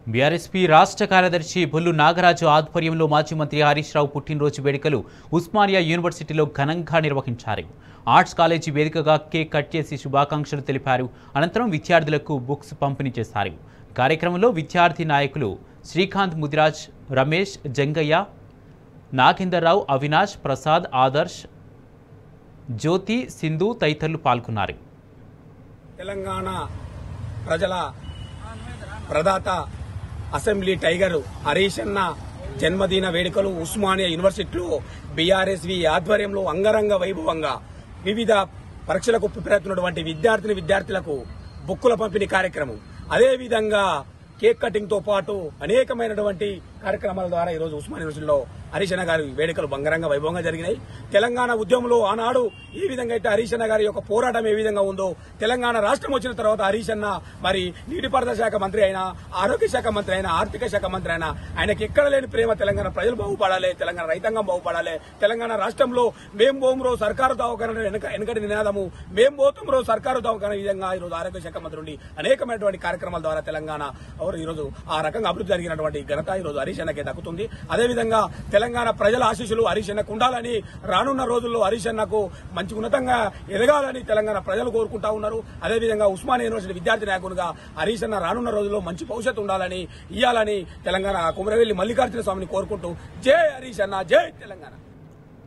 BRSP రాష్ట్ర కార్యదర్శి బొల్లు నాగరాజు ఆధ్వర్యంలో మాజీ మంత్రి హరీష్ రావు పుట్టినరోజు వేడుకలు ఉస్మానియా యూనివర్సిటీలో ఘనంగా నిర్వహించారు. ఆర్ట్స్ కాలేజీ వేదికగా కేక్ కట్ చేసి శుభాకాంక్షలు తెలిపారు. అనంతరం విద్యార్థులకు బుక్స్ పంపిణీ చేశారు. కార్యక్రమంలో విద్యార్థి నాయకులు శ్రీకాంత్, ముదిరాజ్, రమేష్, జంగయ్య, నాగేందర్రావు, అవినాష్, ప్రసాద్, ఆదర్శ్, జ్యోతి, సింధు తదితరులు పాల్గొన్నారు. తెలంగాణ ప్రజల ప్రదాత అసెంబ్లీ టైగర్ హరీష్ అన్న జన్మదిన వేడుకలు ఉస్మానియా యూనివర్సిటీలో బీఆర్ఎస్వి ఆధ్వర్యంలో అంగరంగ వైభవంగా వివిధ పరీక్షలకు ప్రిపేర్ అవుతున్నటువంటి విద్యార్థులకు బుక్కుల పంపిణీ కార్యక్రమం, అదేవిధంగా కేక్ కటింగ్ తో పాటు అనేకమైనటువంటి కార్యక్రమాల ద్వారా ఈరోజు ఉస్మానియా యూనివర్సిటీలో హరీష్ అన్న గారి వేడుకలు బంగారంగా వైభవంగా జరిగినాయి. తెలంగాణ ఉద్యమంలో ఆనాడు ఈ విధంగా అయితే హరీష్ అన్న గారి యొక్క పోరాటం ఏ విధంగా ఉందో, తెలంగాణ రాష్ట్రం వచ్చిన తర్వాత హరీష్ అన్న మరి నీటిపారుదల శాఖ మంత్రి అయినా, ఆరోగ్య శాఖ మంత్రి అయినా, ఆర్థిక శాఖ మంత్రి అయినా ఆయనకి ఎక్కడ లేని ప్రేమ. తెలంగాణ ప్రజలు బాగుపడాలి, తెలంగాణ రైతాంగం బాగుపడాలి, తెలంగాణ రాష్ట్రంలో మేం బోమ్రో సర్కారు దవాఖాన వెనకటి నినాదము మేం పోతుంరో సర్కారు దవాఖాన విధంగా ఈరోజు ఆరోగ్య శాఖ మంత్రి ఉండి అనేకమైనటువంటి కార్యక్రమాల ద్వారా తెలంగాణ ఈరోజు ఆ రకంగా అభివృద్ధి జరిగినటువంటి ఘనత ఈరోజు హరీష్ అన్నకే దక్కుతుంది. అదేవిధంగా తెలంగాణ ప్రజల ఆశీస్సులు హరీష్ అన్నకు ఉండాలని, రానున్న రోజుల్లో హరీష్ అన్నకు మంచి ఉన్నతంగా ఎదగాలని తెలంగాణ ప్రజలు కోరుకుంటా ఉన్నారు. అదేవిధంగా ఉస్మానియా యూనివర్సిటీ విద్యార్థి నాయకునిగా హరీష్ అన్న రానున్న రోజుల్లో మంచి భవిష్యత్తు ఉండాలని, ఇయ్యాలని తెలంగాణ కుమరవెల్లి మల్లికార్జున స్వామిని కోరుకుంటూ జై హరీష్ అన్న, జై తెలంగాణ.